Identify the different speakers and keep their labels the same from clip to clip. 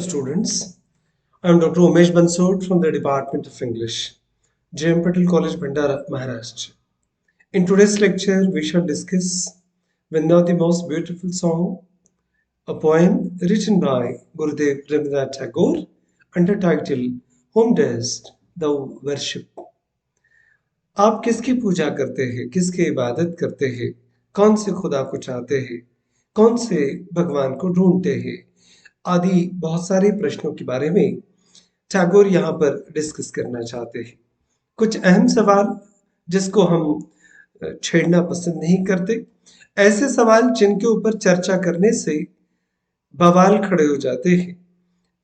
Speaker 1: students. I am Dr. Umesh Bansod from the Department of English, J.M. Patel College, Bhandara, Maharashtra. In today's lecture, we shall discuss When Now the Most Beautiful Song, a poem written by Gurudev Rabindranath Tagore under title Whom Dost Thou Worship? आप किसकी पूजा करते हैं, किसकी इबादत करते हैं, कौन से खुदा को चाहते हैं, कौन से भगवान को ढूंढते हैं आदि बहुत सारे प्रश्नों के बारे में टैगोर यहाँ पर डिस्कस करना चाहते हैं। कुछ अहम सवाल जिसको हम छेड़ना पसंद नहीं करते, ऐसे सवाल जिनके ऊपर चर्चा करने से बवाल खड़े हो जाते हैं,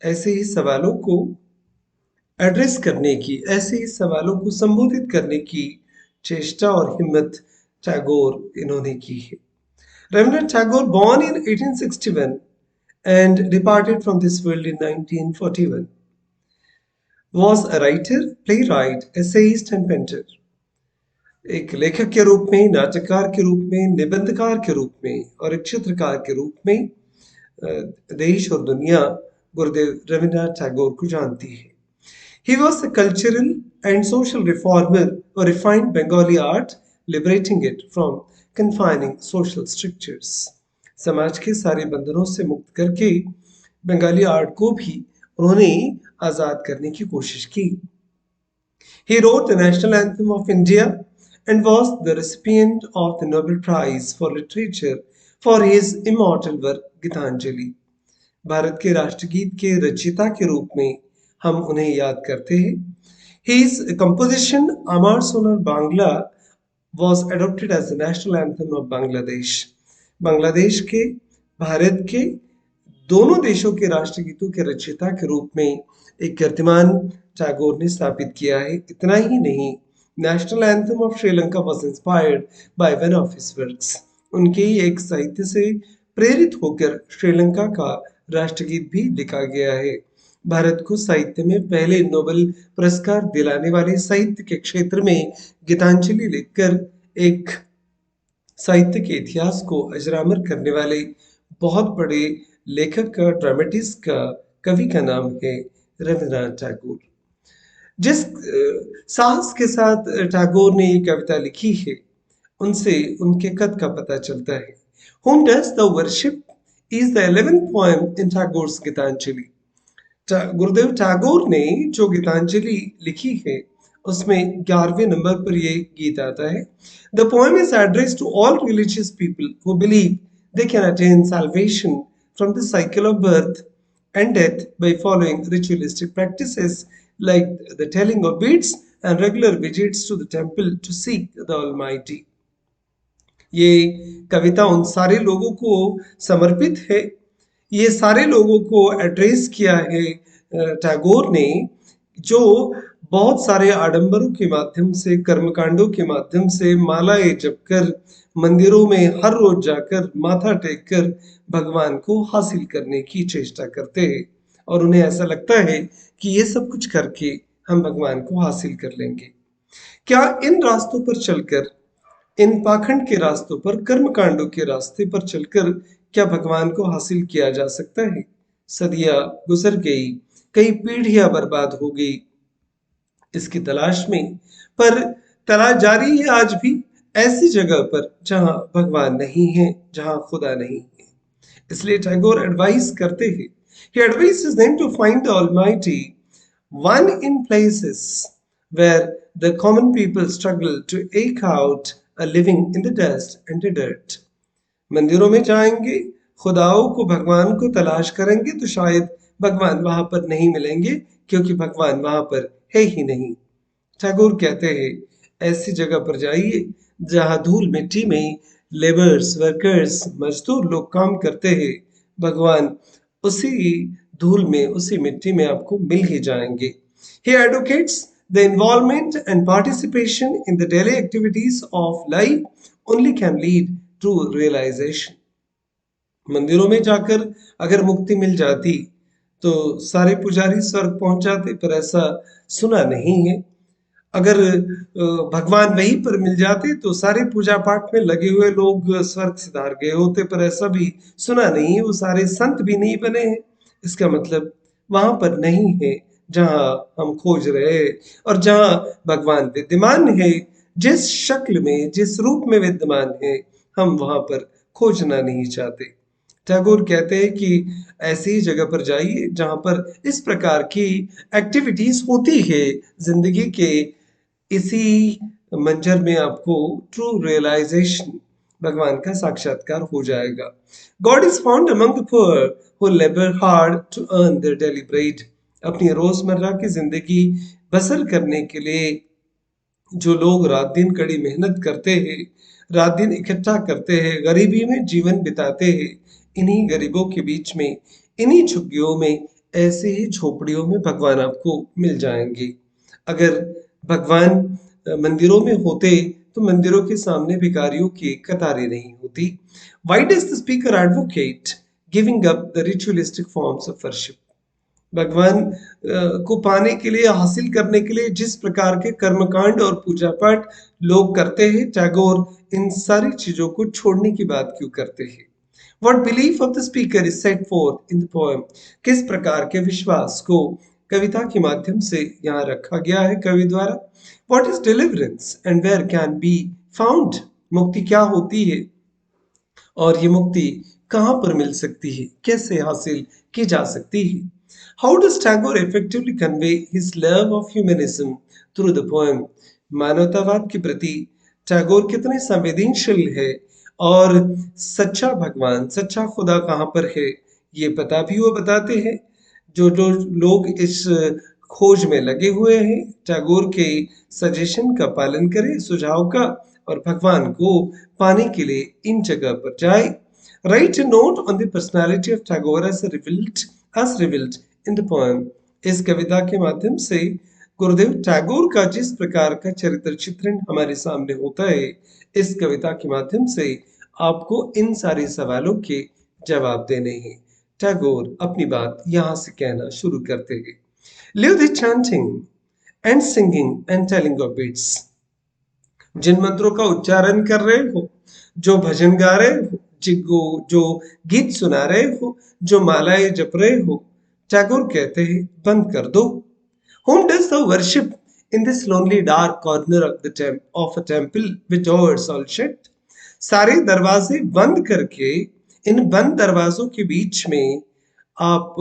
Speaker 1: ऐसे ही सवालों को एड्रेस करने की, ऐसे ही सवालों को संबोधित करने की चेष्टा और हिम्मत टैगोर इन्होंने की है। Rabindranath Tagore born in 1861 and departed from this world in 1941 was a writer, playwright, essayist and painter. एक लेखक के रूप में, नाटककार के रूप में, निबंधकार के रूप में और एक चित्रकार के रूप में देश और दुनिया गुरुदेव रविंद्रनाथ टैगोर को जानती है। He was a cultural and social reformer who refined Bengali art, liberating it from confining social strictures. समाज के सारे बंधनों से मुक्त करके बंगाली आर्ट को भी उन्होंने आजाद करने की कोशिश की। He wrote the national anthem of India and was the recipient of the Nobel Prize for Literature for his immortal work Geetanjali. Bharat के राष्ट्रगीत के रचयिता के रूप में हम उन्हें याद करते हैं। His composition Amar Sonar Bangla was adopted as the national anthem of Bangladesh. Bangladesh के, भारत के, दोनों देशों के राष्ट्रगीतों के रचयिता के रूप में एक कीर्तिमान टैगोर ने स्थापित किया है। इतना ही नहीं, national anthem of Sri Lanka was inspired by one of his works. उनके ही एक साहित्य से प्रेरित होकर श्रीलंका का राष्ट्रगीत भी लिखा गया है। भारत को साहित्य में पहले नोबेल पुरस्कार दिलाने वाले साहित्य के क्षेत्र में गीतांजलि लिखकर एक साहित्य के इतिहास को अजरामर करने वाले बहुत बड़े लेखक का, ड्रामेटिस्ट का, कवि का नाम है रविंद्रनाथ टैगोर। जिस साहस के साथ टैगोर ने ये कविता लिखी है, उनसे उनके कद का पता चलता है। Whom dost thou worship is the 11th poem in Tagore's Geetanjali. गुरुदेव टैगोर ने जो गीतांजलि लिखी है उसमें 11वें नंबर पर ये गीत आता है। The poem is addressed to all religious people who believe they can attain salvation from the cycle of birth and death by following ritualistic practices like the telling of beads and regular visits to the temple to seek the Almighty. ये कविता उन सारे लोगों को समर्पित है। ये सारे लोगों को एड्रेस किया है टैगोर ने, जो बहुत सारे आडंबरों के माध्यम से, कर्मकांडों के माध्यम से मालाएं जपकर, मंदिरों में हर रोज जाकर माथा टेक कर भगवान को हासिल करने की चेष्टा करते हैं और उन्हें ऐसा लगता है कि ये सब कुछ करके हम भगवान को हासिल कर लेंगे। क्या इन रास्तों पर चलकर, इन पाखंड के रास्तों पर, कर्मकांडों के रास्ते पर चलकर क्या भगवान को हासिल किया जा सकता है? सदियां गुजर गई, कई पीढ़ियां बर्बाद हो गई इसकी तलाश में, पर तलाश जारी है आज भी ऐसी जगह पर जहां भगवान नहीं है, जहां खुदा नहीं है। इसलिए टैगोर एडवाइस करते हैं, he advises them to find the Almighty one in places where the common people struggle to eke out a living in the dust and the dirt. मंदिरों में जाएंगे, खुदाओं को, भगवान को तलाश करेंगे तो शायद भगवान वहां पर नहीं मिलेंगे, क्योंकि भगवान वहां पर है ही नहीं। टैगोर कहते हैं, ऐसी जगह पर जाइए जहां धूल मिट्टी में लेबर्स, वर्कर्स, मजदूर लोग काम करते हैं, भगवान उसी धूल में, उसी मिट्टी में आपको मिल ही जाएंगे। He advocates the involvement and participation in the daily activities of life only can lead to realization. मंदिरों में जाकर अगर मुक्ति मिल जाती तो सारे पुजारी स्वर्ग पहुंच जाते, पर ऐसा सुना नहीं है। अगर भगवान वहीं पर मिल जाते तो सारे पूजा पाठ में लगे हुए लोग स्वर्ग सिधार गए होते, पर ऐसा भी सुना नहीं है। वो सारे संत भी नहीं बने हैं। इसका मतलब वहां पर नहीं है जहां हम खोज रहे हैं। और जहां भगवान विद्यमान है, जिस शक्ल में जिस रूप में विद्यमान है, हम वहां पर खोजना नहीं चाहते। टैगोर कहते हैं कि ऐसी ही जगह पर जाइए जहां पर इस प्रकार की एक्टिविटीज होती है। जिंदगी के इसी मंजर में आपको ट्रू रियलाइजेशन, भगवान का साक्षात्कार हो जाएगा। God is found among the poor who labour hard to earn their daily bread. अपनी रोजमर्रा की जिंदगी बसर करने के लिए जो लोग रात दिन कड़ी मेहनत करते हैं, रात दिन इकट्ठा करते हैं, गरीबी में जीवन बिताते हैं, इन्हीं गरीबों के बीच में, इन्हीं झुग्गियों में, ऐसे ही झोपड़ियों में भगवान आपको मिल जाएंगे। अगर भगवान मंदिरों में होते तो मंदिरों के सामने भिखारियों की कतारें नहीं होती। Why does the speaker advocate giving up the ritualistic forms of worship? भगवान को पाने के लिए, हासिल करने के लिए जिस प्रकार के कर्मकांड और पूजा पाठ लोग करते हैं, टैगोर इन सारी चीजों को छोड़ने की बात क्यों करते हैं? What belief of the speaker is set forth in the poem? किस प्रकार के विश्वास को कविता के माध्यम से यहाँ रखा गया है कवि द्वारा? What is deliverance and where can be found? मुक्ति क्या होती है और ये मुक्ति कहाँ पर मिल सकती है, कैसे हासिल की जा सकती है? How does Tagore effectively convey his love of humanism through the poem? मानवतावाद के प्रति टैगोर कितने संवेदनशील है, और सच्चा भगवान, सच्चा खुदा कहाँ पर है, ये पता भी वो बताते हैं। जो जो लोग इस खोज में लगे हुए हैं, टैगोर के सजेशन का पालन करें, सुझाव का, और भगवान को पाने के लिए इन जगह पर जाए। Right a note on the personality of Tagore as revealed in the poem. इस कविता के माध्यम से गुरुदेव टैगोर का जिस प्रकार का चरित्र चित्रण हमारे सामने होता है, इस कविता के माध्यम से आपको इन सारे सवालों के जवाब देने हैं। टैगोर अपनी बात यहाँ से कहना शुरू करते हैं। Live the chanting and singing and telling of beats। जिन मंत्रों का उच्चारण कर रहे हो, जो भजन गा रहे हो, जो गीत सुना रहे हो, जो मालाएं जप रहे हो, टैगोर कहते हैं बंद कर दो। Whom does thou worship in this lonely dark corner of a temple with doors all shut? सारे दरवाजे बंद करके इन बंद दरवाजों के बीच में आप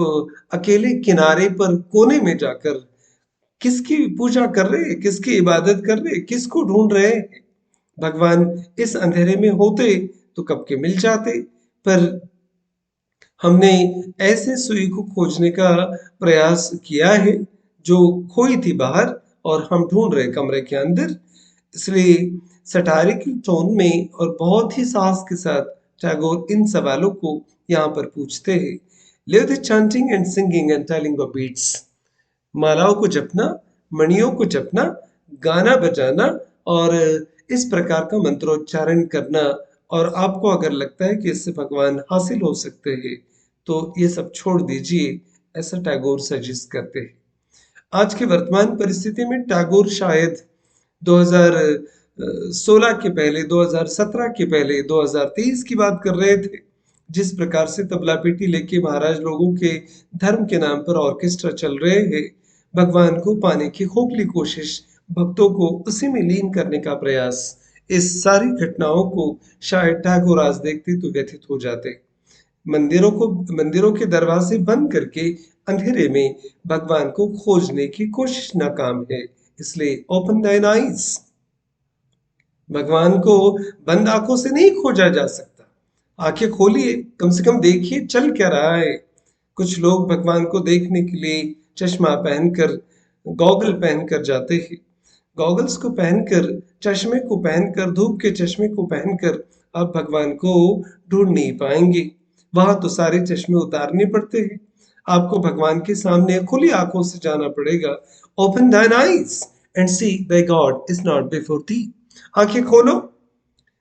Speaker 1: अकेले किनारे पर कोने में जाकर किसकी पूजा कर रहे हैं, किसकी इबादत कर रहे हैं, किसको ढूंढ रहे हैं? भगवान इस अंधेरे में होते तो कब के मिल जाते, पर हमने ऐसे सुई को खोजने का प्रयास किया है जो खोई थी बाहर, और हम ढूंढ रहे कमरे के अंदर। इसलिए सटारिकल टोन में और बहुत ही साहस के साथ टैगोर इन सवालों को यहाँ पर पूछते हैं। Live the chanting and singing and telling of beats। मालाओं को जपना, मणियों को जपना, गाना बजाना और इस प्रकार का मंत्रोच्चारण करना, और आपको अगर लगता है कि इससे भगवान हासिल हो सकते हैं, तो ये सब छोड़ दीजिए, ऐसा टैगोर सजेस्ट करते हैं। आज की वर्तमान परिस्थिति में टैगोर शायद 2016 के पहले, 2017 के पहले, 2023 की बात कर रहे थे। जिस प्रकार से तबला पेटी लेके महाराज लोगों के धर्म के नाम पर ऑर्केस्ट्रा चल रहे हैं, भगवान को पाने की खोखली कोशिश, भक्तों को उसी में लीन करने का प्रयास, इस सारी घटनाओं को शायद टैगोर आज देखते तो व्यथित हो जाते। मंदिरों के दरवाजे बंद करके अंधेरे में भगवान को खोजने की कोशिश नाकाम है। इसलिए ओपन दाइन आईज। भगवान को बंद आंखों से नहीं खोजा जा सकता। आंखें खोलिए, कम से कम देखिए चल क्या रहा है। कुछ लोग भगवान को देखने के लिए चश्मा पहनकर, गॉगल पहनकर जाते हैं। गॉगल्स को पहनकर, चश्मे को पहनकर, धूप के चश्मे को पहनकर आप भगवान को ढूंढ नहीं पाएंगे। वहां तो सारे चश्मे उतारने पड़ते हैं। आपको भगवान के सामने खुली आंखों से जाना पड़ेगा। Open thine eyes and see thy God is not before thee। आंखें खोलो।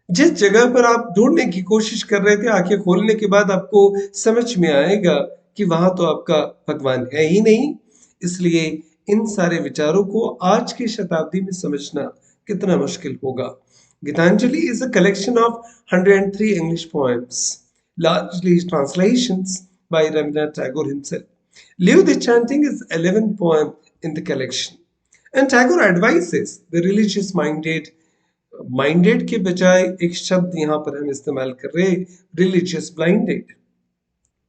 Speaker 1: जिस जगह पर आप ढूंढने की कोशिश कर रहे थे, आंखें खोलने के बाद आपको समझ में आएगा कि वहां तो आपका भगवान है ही नहीं। इसलिए इन सारे विचारों को आज की शताब्दी में समझना कितना मुश्किल होगा। Geetanjali is a collection of 103 English poems, largely translations by Rabindranath Tagore himself. Leave the chanting is 11th poem in the collection. And Tagore advises the religious minded, minded के बजाय एक शब्द यहाँ पर हम इस्तेमाल कर रहे, religious blinded.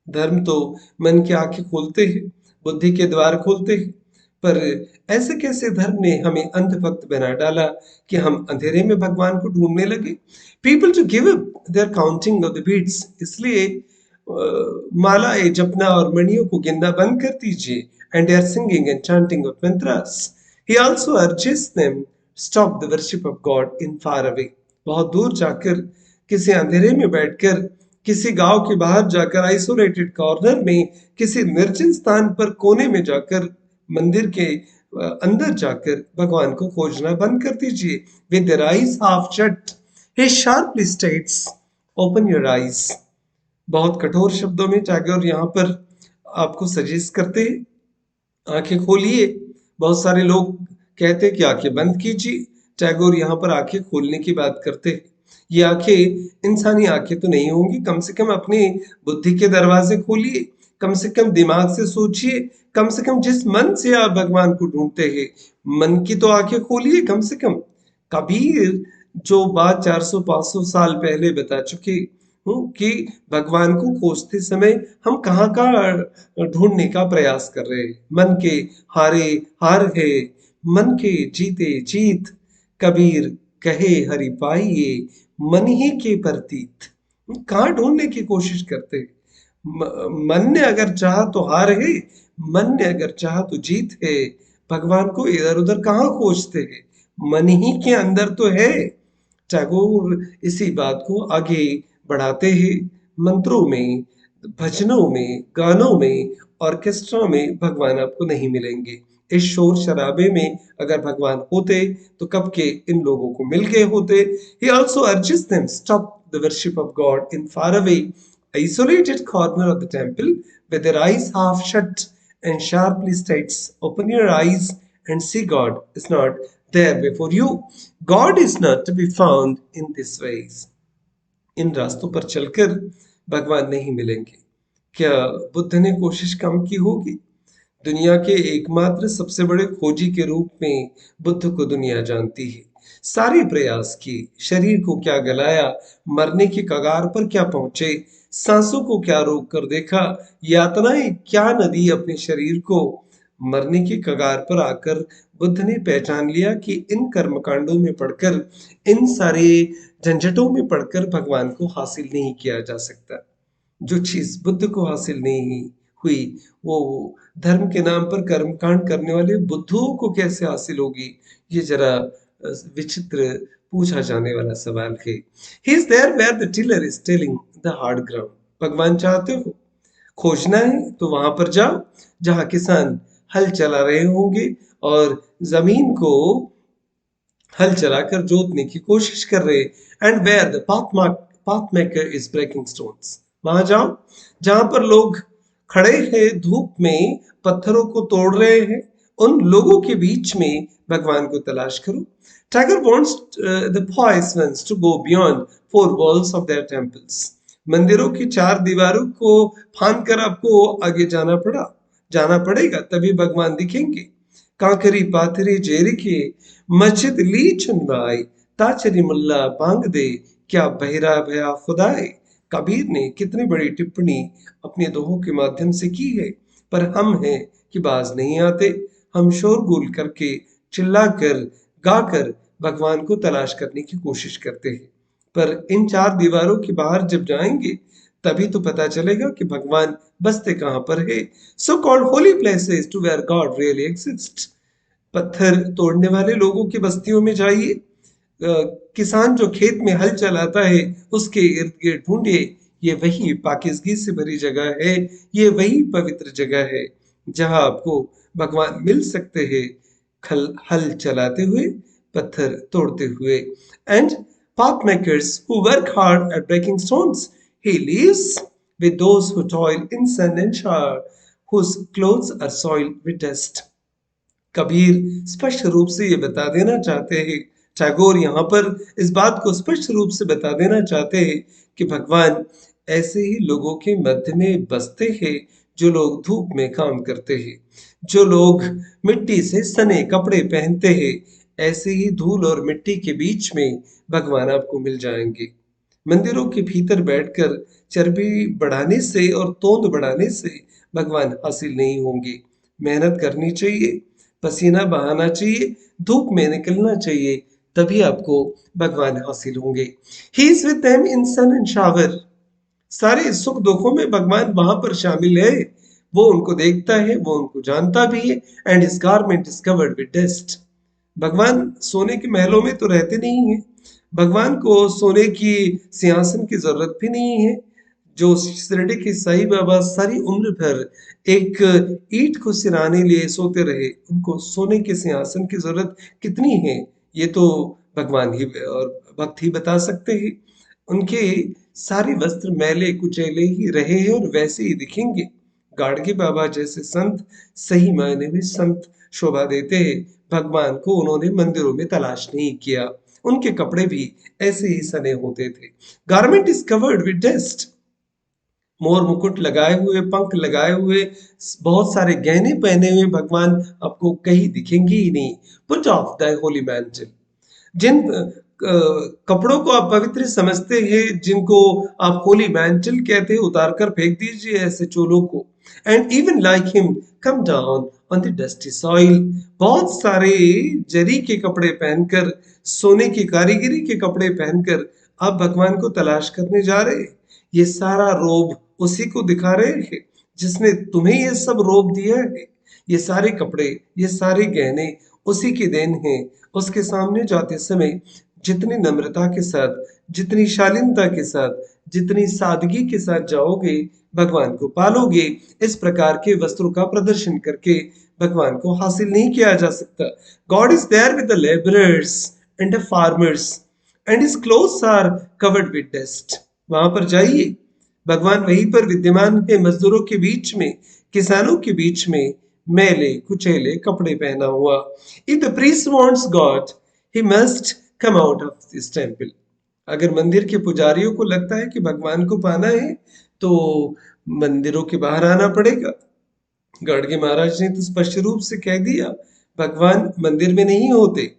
Speaker 1: धर्म तो मन की आंखें खोलते हैं, बुद्धि के द्वार खोलते हैं, पर ऐसे कैसे धर्म ने हमें अंधभक्त बना डाला कि हम अंधेरे में भगवान को ढूंढने लगे। People to give up their counting of the beats, इसलिए मालाएं जपना और मणियों को गिनना बंद कर दीजिए। And they are singing and chanting of mantras. He also urges them stop the worship of God in far away. बहुत दूर जाकर, किसी अंधेरे में बैठकर, किसी गांव के बाहर जाकर, आइसोलेटेड कॉर्नर में, किसी निर्जन स्थान पर कोने में जाकर, मंदिर के अंदर जाकर भगवान को खोजना बंद कर दीजिए। With their eyes half shut he sharply states open your eyes. बहुत कठोर शब्दों में टैगोर यहाँ पर आपको सजेस्ट करते हैं आंखें खोलिए। बहुत सारे लोग कहते हैं कि आंखें बंद कीजिए, टैगोर यहाँ पर आंखें खोलने की बात करते हैं। ये आंखें इंसानी आंखें तो नहीं होंगी, कम से कम अपनी बुद्धि के दरवाजे खोलिए, कम से कम दिमाग से सोचिए, कम से कम जिस मन से आप भगवान को ढूंढते हैं, मन की तो आंखें खोलिए कम से कम। कबीर जो बात 400-500 साल पहले बता चुके कि भगवान को खोजते समय हम कहाँ कहाँ ढूंढने का प्रयास कर रहे हैं। मन के हारे हार है, मन के जीते जीत, कबीर कहे हरि पाइये, मन ही के प्रतीत। कहाँ ढूंढने की कोशिश करते हैं? मन ने अगर चाहा तो हार है, मन ने अगर चाहा तो जीत है। भगवान को इधर उधर कहाँ खोजते हैं? मन ही के अंदर तो है। टैगोर इसी बात को आगे बढ़ाते हैं। मंत्रों में, भजनों में, गानों में, ऑर्केस्ट्रा में भगवान आपको नहीं मिलेंगे। इस शोर शराबे में अगर भगवान होते तो कब के इन लोगों को मिल गए होते। He also urges them stop the worship of God in far away, isolated corner of the temple with their eyes half shut, and sharply states, open your eyes and see God is not there before you. God is not to be found in these ways. इन रास्तों पर चलकर भगवान नहीं मिलेंगे। क्या बुद्ध ने कोशिश कम की होगी? दुनिया के एकमात्र सबसे बड़े खोजी के रूप में बुद्ध को दुनिया जानती है। सारे प्रयास किए, शरीर को क्या गलाया, मरने की कगार पर क्या पहुंचे, सांसों को क्या रोक कर देखा, यातनाएं क्या न दी अपने शरीर को। मरने की कगार पर आकर बुद्ध ने पहचान लिया कि इन कर्मकांडों में पढ़कर, इन सारे झंझटों में पढ़कर भगवान को हासिल नहीं किया जा सकता। जो चीज बुद्ध को हासिल नहीं हुई, वो धर्म के नाम पर कर्मकांड करने वाले बुद्धों को कैसे हासिल होगी? ये जरा विचित्र पूछा जाने वाला सवाल है। He is there where the tiller is tilling the hard ground. भगवान चाहते हो खोजना है तो वहां पर जाओ जहां किसान हल चला रहे होंगे और जमीन को हल चलाकर जोतने की कोशिश कर रहे। And where the path maker is breaking stones, वहां जाओ जहां पर लोग खड़े हैं धूप में पत्थरों को तोड़ रहे हैं। उन लोगों के बीच में भगवान को तलाश करो। Tiger wants the pious ones to go beyond four walls of their temples. मंदिरों की चार दीवारों को फांद कर आपको आगे जाना पड़ेगा, तभी भगवान दिखेंगे। कांकरी पाथरी जेरी के मस्जिद ली चुनवाई, ताचरी मुल्ला बांग दे, क्या बहरा भया खुदाए। कबीर ने कितनी बड़ी टिप्पणी अपने दोहों के माध्यम से की है, पर हम हैं कि बाज नहीं आते। हम शोरगुल करके, चिल्लाकर, गाकर भगवान को तलाश करने की कोशिश करते हैं, पर इन चार दीवारों के बाहर जब जाएंगे तभी तो पता चलेगा कि भगवान बसते कहां पर है। So called holy places to where God really exist. पत्थर तोड़ने वाले लोगों की बस्तियों में जाइए, किसान जो खेत में हल चलाता है उसके इर्द गिर्द ढूंढिए। ये वही पाकिजगी से भरी जगह है, ये वही पवित्र जगह है जहां आपको भगवान मिल सकते हैं, हल चलाते हुए, पत्थर तोड़ते हुए। And path makers who work hard at breaking stones, he lives with those who toil in sun and shower, whose clothes are soiled with dust. Kabir स्पष्ट रूप से ये बता देना चाहते हैं, टैगोर यहाँ पर इस बात को स्पष्ट रूप से बता देना चाहते हैं कि भगवान ऐसे ही लोगों के मध्य में बसते हैं जो लोग धूप में काम करते हैं, जो लोग मिट्टी से सने कपड़े पहनते हैं, ऐसे ही धूल और मिट्टी के बीच में भगवान आपको मिल जाएंगे। मंदिरों के भीतर बैठकर चर्बी बढ़ाने से और तोंद बढ़ाने से भगवान हासिल नहीं होंगे। मेहनत करनी चाहिए, पसीना बहाना चाहिए, धूप में निकलना चाहिए, तभी आपको भगवान हासिल होंगे। He is with them in sun and shower. सारे सुख दुखों में भगवान वहां पर शामिल है। वो उनको देखता है, वो उनको जानता भी है। And his garment is covered with dust. भगवान सोने के महलों में तो रहते नहीं है। भगवान को सोने की सिंहासन की जरूरत भी नहीं है। जो शिरडी के साईं बाबा सारी उम्र भर एक ईंट को सिराने लिए सोते रहे, उनको सोने के सिंहासन की जरूरत कितनी है, ये तो भगवान ही और भक्त ही बता सकते हैं। उनके सारे वस्त्र मैले कुचैले ही रहे हैं और वैसे ही दिखेंगे। गाडगे बाबा जैसे संत सही मायने में संत शोभा देते हैं। भगवान को उन्होंने मंदिरों में तलाश नहीं किया। उनके कपड़े भी ऐसे ही सने होते थे। Garment is covered with dust. मोर मुकुट लगाए हुए, पंख लगाए हुए, बहुत सारे गहने पहने हुए भगवान आपको कहीं दिखेंगे ही नहीं। Put off the holy mantle. जिन कपड़ों को आप पवित्र समझते हैं, जिनको आप होली मैंटल कहते हैं, उतार कर फेंक दीजिए ऐसे चोलों को। And even like him come down on the dusty soil. बहुत सारे जरी के कपड़े पहनकर, सोने की कारीगरी के कपड़े पहनकर आप भगवान को तलाश करने जा रहे हैं। ये सारा रोब उसी को दिखा रहे हैं जिसने तुम्हें ये सब रोब दिया है। ये सारे कपड़े, ये सारे गहने उसी की देन है। उसके सामने जाते समय जितनी नम्रता के साथ, जितनी शालीनता के साथ, जितनी सादगी के साथ जाओगे, भगवान को पालोगे। इस प्रकार के वस्त्रों का प्रदर्शन करके भगवान को हासिल नहीं किया जा सकता। God is there with the labourers and the farmers and his clothes are covered with dust. वहां पर जाइए, भगवान वहीं पर विद्यमान है, मजदूरों के बीच में, किसानों के बीच में, मैले कुचैले कपड़े पहना हुआ। If the priest wants God, he must come out of this temple. अगर मंदिर के पुजारियों को लगता है कि भगवान को पाना है, तो मंदिरों के बाहर आना पड़ेगा। गाडगे महाराज ने तो स्पष्ट रूप से कह दिया, भगवान मंदिर में नहीं होते,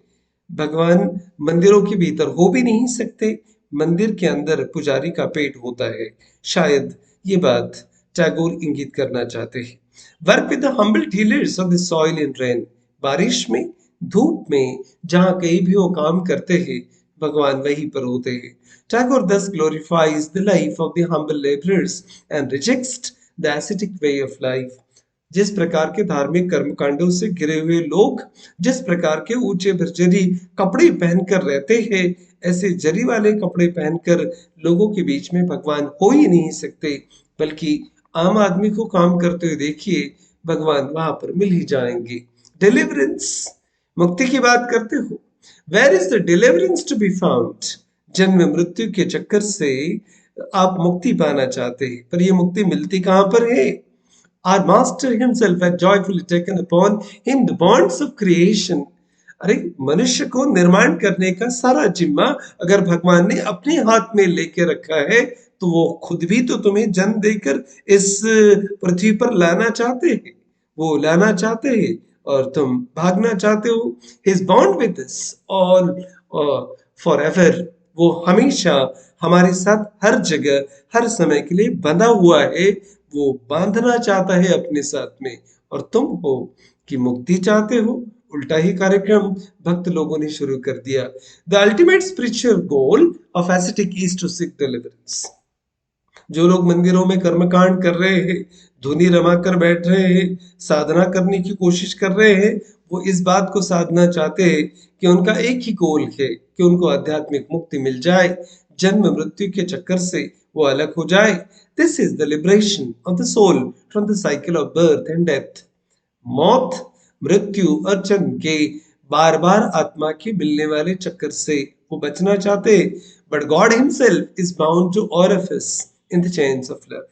Speaker 1: भगवान मंदिरों के भीतर हो भी नहीं सकते। मंदिर के अंदर पुजारी का पेट होता है। शायद ये बात टैगोर इंगित करना चाहते हैं। Work with the humble tillers of the soil in rain. बारिश में, धूप में, जहां कहीं भी वो काम करते हैं, भगवान वहीं पर होते हैं। Tagore thus glorifies the life of the humble laborers and rejects the ascetic way of life। जिस प्रकार के धार्मिक कर्मकांडों से घिरे हुए लोग, जिस प्रकार के ऊंचे भरजरी कपड़े पहनकर रहते हैं, ऐसे जरी वाले कपड़े पहनकर लोगों के बीच में भगवान हो ही नहीं सकते। बल्कि आम आदमी को काम करते हुए देखिए, भगवान वहां पर मिल ही जाएंगे। डिलीवरेंस, मुक्ति की बात करते हो, where is the deliverance to be found. जन्म मृत्यु के चक्कर से आप मुक्ति पाना चाहते हैं, पर ये मुक्ति मिलती कहां पर है? Our master himself had joyfully taken upon him the bonds of creation। अरे, मनुष्य को निर्माण करने का सारा जिम्मा अगर भगवान ने अपने हाथ में लेके रखा है, तो वो खुद भी तो तुम्हें जन्म देकर इस पृथ्वी पर लाना चाहते हैं। वो लाना चाहते हैं और तुम भागना चाहते हो। His bond with us all forever। वो हमेशा हमारे साथ हर जगह, हर समय के लिए बंधा हुआ है। वो बांधना चाहता है अपने साथ में। और तुम हो कि मुक्ति चाहते हो। उल्टा ही कार्यक्रम भक्त लोगों ने शुरू कर दिया। The ultimate spiritual goal of ascetic is to seek deliverance. जो लोग मंदिरों में कर्मकांड कर रहे हैं, धुनी रमा कर बैठ रहे हैं, साधना करने की कोशिश कर रहे हैं, वो इस बात को साधना चाहते हैं कि उनका एक ही गोल है कि उनको आध्यात्मिक मुक्ति मिल जाए, जन्म मृत्यु के चक्कर से वो अलग हो जाए। This is the liberation of the soul from the cycle of birth and death. मौत, मृत्यु और जन्म के बार बार आत्मा के मिलने वाले चक्कर से वो बचना चाहते। But God himself is bound to all of us in the chains of love.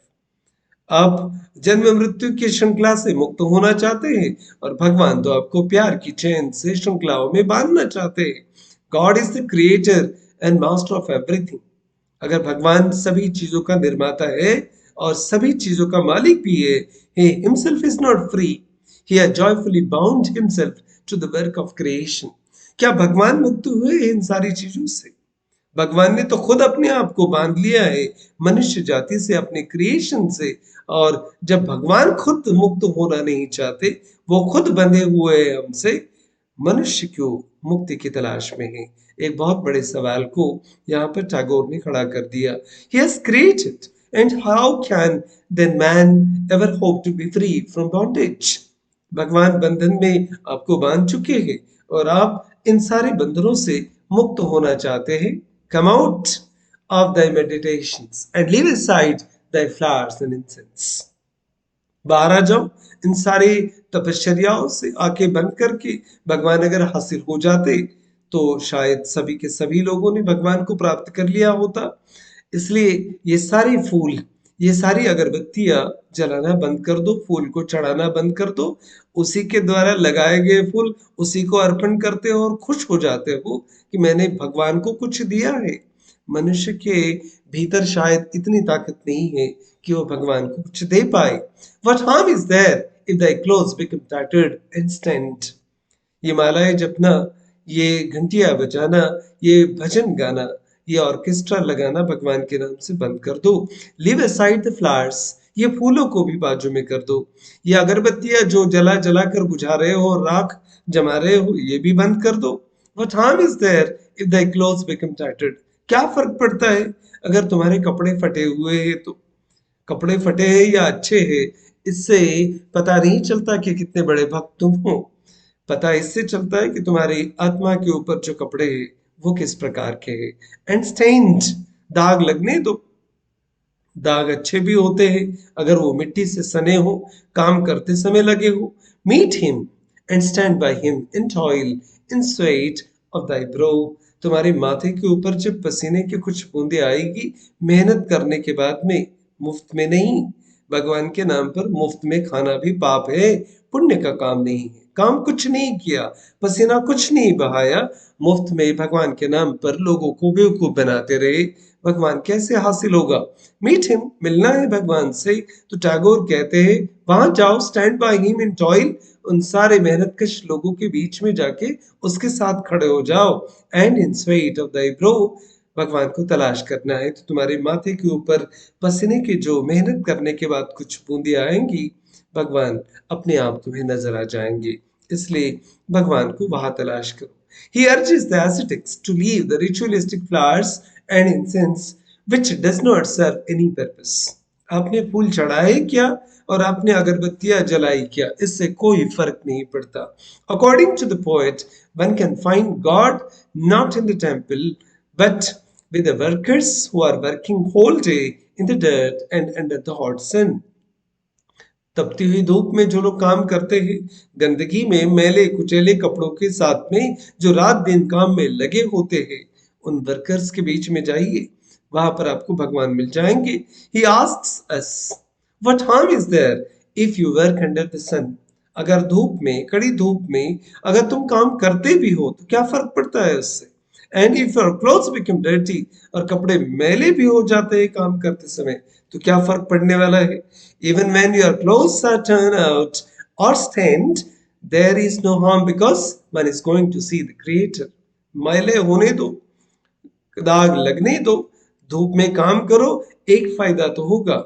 Speaker 1: आप जन्म मृत्यु की श्रृंखला से मुक्त होना चाहते हैं, और भगवान तो आपको प्यार की चेन से श्रृंखलाओं में बांधना चाहते हैं। God is the creator and master of everything. अगर भगवान सभी चीजों का निर्माता है, और सभी चीजों का मालिक भी है। He himself is not free. He has joyfully bound himself to the work of creation. क्या भगवान मुक्त हुए इन सारी चीजों से? भगवान ने तो खुद अपने आप को बांध लिया है मनुष्य जाति से, अपने क्रिएशन से। और जब भगवान खुद मुक्त होना नहीं चाहते, वो खुद बंधे हुए हैं हमसे, मनुष्य क्यों मुक्ति की तलाश में है? एक बहुत बड़े सवाल को यहाँ पर टैगोर ने खड़ा कर दिया। He has created, and how can then man ever hope to be free from bondage? भगवान बंधन में आपको बांध चुके हैं और आप इन सारे बंधनों से मुक्त होना चाहते हैं। Come out of thy meditations and leave aside thy flowers and incense. बाहर आ जाओ इन सारी तपश्चर्याओं से, आंखें बंद करके। भगवान अगर हासिल हो जाते तो शायद सभी के सभी लोगों ने भगवान को प्राप्त कर लिया होता। इसलिए ये सारे फूल, ये सारी अगरबत्तियां जलाना बंद कर दो, फूल को चढ़ाना बंद कर दो। उसी के द्वारा लगाए गए फूल उसी को अर्पण करते हो और खुश हो जाते हो कि मैंने भगवान को कुछ दिया है। मनुष्य के भीतर शायद इतनी ताकत नहीं है कि वो भगवान को कुछ दे पाए। What harm is there if thy clothes become tattered and stained? ये मालाएं जपना, ये घंटियां बजाना, ये भजन गाना, ये ऑर्केस्ट्रा लगाना भगवान के नाम से बंद कर दो। Leave aside the flowers, ये फूलों को भी बाजू में कर दो। ये अगरबत्तियां जो जला जला कर बुझा रहे हो और राख जमा रहे हो, ये भी बंद कर दो। What harm is there if thy clothes become tattered? क्या फर्क पड़ता है अगर तुम्हारे कपड़े फटे हुए हैं तो? कपड़े फटे हैं या अच्छे हैं, इससे पता नहीं चलता कि कितने बड़े भक्त तुम हो। पता इससे चलता है कि तुम्हारी आत्मा के ऊपर जो कपड़े हैं वो किस प्रकार के हैं। एंड स्टेन्ड, दाग लगने दो। दाग अच्छे भी होते हैं अगर वो मिट्टी से सने हो, काम करते समय लगे हो। Meet him and stand by him in toil in sweat of thy brow. तुम्हारे माथे के ऊपर जब पसीने की कुछ बूंदे आएगी, मेहनत करने के बाद में, मुफ्त में नहीं। भगवान के नाम पर मुफ्त में खाना भी पाप है, पुण्य का काम नहीं है। काम कुछ नहीं किया, पसीना कुछ नहीं बहाया, मुफ्त में भगवान के नाम पर लोगों को बेवकूफ बनाते रहे, भगवान कैसे हासिल होगा? मीट हिम, मिलना है भगवान से। तो टैगोर कहते हैं वहां जाओ, stand by him in toil, उन सारे मेहनतकश लोगों के बीच में जाके उसके साथ खड़े हो जाओ। And in sweat of thy bro, भगवान को तलाश करना है तो तुम्हारे माथे के ऊपर पसीने के जो मेहनत करने के बाद कुछ बूंदे आएंगी, भगवान अपने आप तुम्हें नजर आ जाएंगे। इसलिए भगवान को वहां तलाश करो। He urges the ascetics to leave the ritualistic flowers and incense which does not serve any purpose. आपने फूल चढ़ाए क्या और आपने अगरबत्तियां जलाई क्या, इससे कोई फर्क नहीं पड़ता। According to the poet, one can find God not in the temple but with the workers who are working whole day in the dirt and under the hot sun. तपती हुई धूप में जो लोग काम करते हैं, गंदगी में मैले कुचेले कपड़ों के साथ में जो रात दिन काम में लगे होते हैं, उन वर्कर्स के बीच में जाइए, वहां पर आपको भगवान मिल जाएंगे। He asks us, what harm is there if you work under the sun? अगर धूप में, कड़ी धूप में अगर तुम काम करते भी हो तो क्या फर्क पड़ता है उससे? And if your clothes become dirty, और कपड़े मैले भी हो जाते हैं काम करते समय, तो क्या फर्क पड़ने वाला है? Even when your clothes are turned out or stained, there is no harm because one is going to see the Creator. मैले होने दो, दाग लगने दो, धूप में काम करो, एक फायदा तो होगा,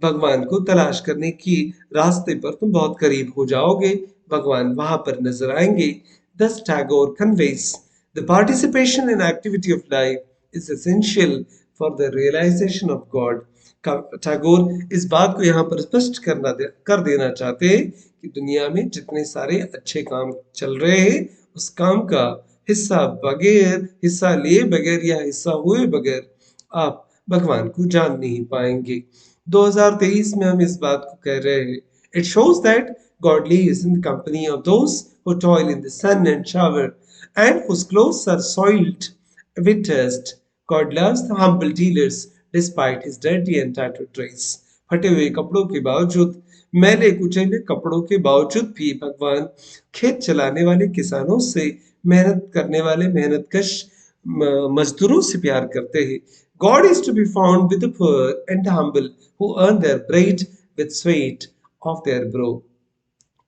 Speaker 1: भगवान को तलाश करने की रास्ते पर तुम बहुत करीब हो जाओगे, भगवान वहां पर नजर आएंगे। Thus Tagore conveys the participation in activity of life is essential for the realization of God. Tagore इस बात को यहाँ पर स्पष्ट कर देना चाहते हैं कि दुनिया में जितने सारे अच्छे काम चल रहे हैं, उस काम का हिस्सा लिए बगैर या हिस्सा हुए बगैर आप भगवान को जान नहीं पाएंगे। 2023 में हम इस बात को कह रहे हैं। It shows that God lives in the company of those who toil in the sun and shower and whose clothes are soiled with dust. God loves the humble dealers despite his dirty and tattered dress. फटे हुए कपड़ों के बावजूद, मैले कुचैले कपड़ों के बावजूद भी भगवान खेत चलाने वाले किसानों से, मेहनत करने वाले मेहनतकश मजदूरों से प्यार करते हैं। God is to be found with the poor and the humble who earn their bread with sweat of their brow.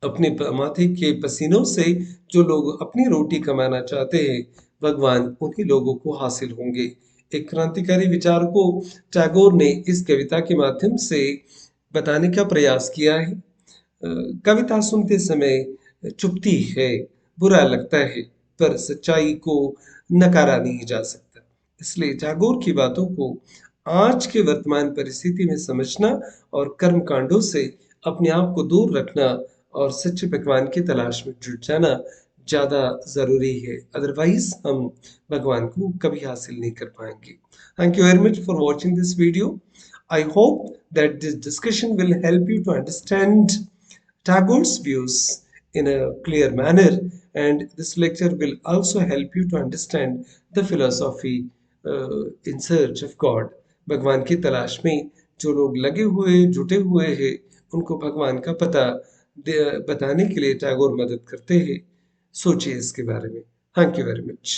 Speaker 1: अपने माथे के पसीनों से जो लोग अपनी रोटी कमाना चाहते हैं, भगवान उन्हीं लोगों को हासिल होंगे। एक क्रांतिकारी विचार को टैगोर ने इस कविता के माध्यम से बताने का प्रयास किया है। कविता सुनते समय चुभती है, बुरा लगता है, पर सच्चाई को नकारा नहीं जा सकता। इसलिए टैगोर की बातों को आज के वर्तमान परिस्थिति में समझना और कर्म कांडों से अपने आप को दूर रखना और सच्चे भगवान की तलाश में जुट जाना ज्यादा जरूरी है। अदरवाइज हम भगवान को कभी हासिल नहीं कर पाएंगे। Thank you very much for watching this video. I hope that this discussion will help you to understand Tagore's views in a clear manner, and this lecture will also help you to understand the philosophy in search of God. भगवान की तलाश में जो लोग लगे हुए जुटे हुए हैं, उनको भगवान का पता बताने के लिए टैगोर मदद करते हैं। सोचिए इसके बारे में। Thank you very much.